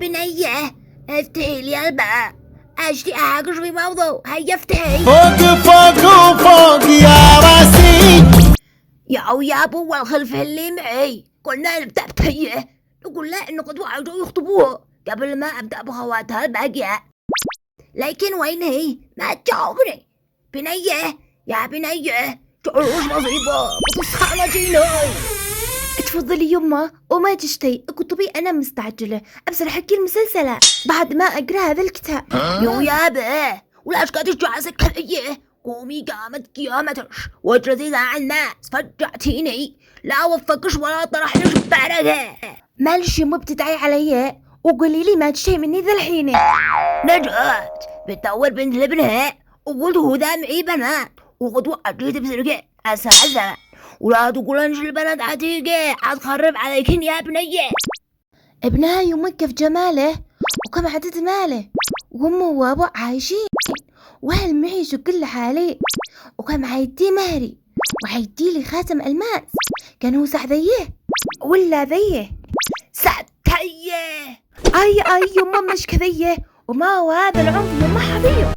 بنية افتحي لي الباب، اشتي احاجش في موضوع. هيا افتحي. فوق فوق وفوق يا راسي. يا ابو والخلف اللي معي قلنا نبدأ بتهيئة، نقول له انه قد وعدوا يخطبوها قبل ما ابدأ بخواتها الباقية، لكن وين هي؟ ما تجاوبني. بنية يا بنية، تعرف مصيبة بتصحى جيناي. تفضلي يمه وما تشتي، كتبي أنا مستعجلة أبصر حكي المسلسلة بعد ما أقرأ هذا الكتاب. يو يابا ولاش قاعدة جعسك هذيه؟ قومي قامت قيامتش واجلسي على الناس، فجعتيني. لا وفقش ولا طرح لي شبارك. معلش يمه بتدعي علي وقولي لي ما تشتي مني ذا الحين. نجات بتدور بنت لابنها وقلت هو ذا معي بنات وقد وعدت بسرقة أساعة زمان، ولا تقولنش البنات عتيقة حتخرب عليكن يا بنية. ابنها يمه كيف جماله وكم عدد ماله، وأمه وأبوه عايشين وهل معيش كل حالي، وكم عيدي مهري وعيدي لي خاتم ألماس. كان هو صح ذيه ولا ذيه؟ ستية أي يمه مش كذيه، وما هو هذا العنف يمه حبيب.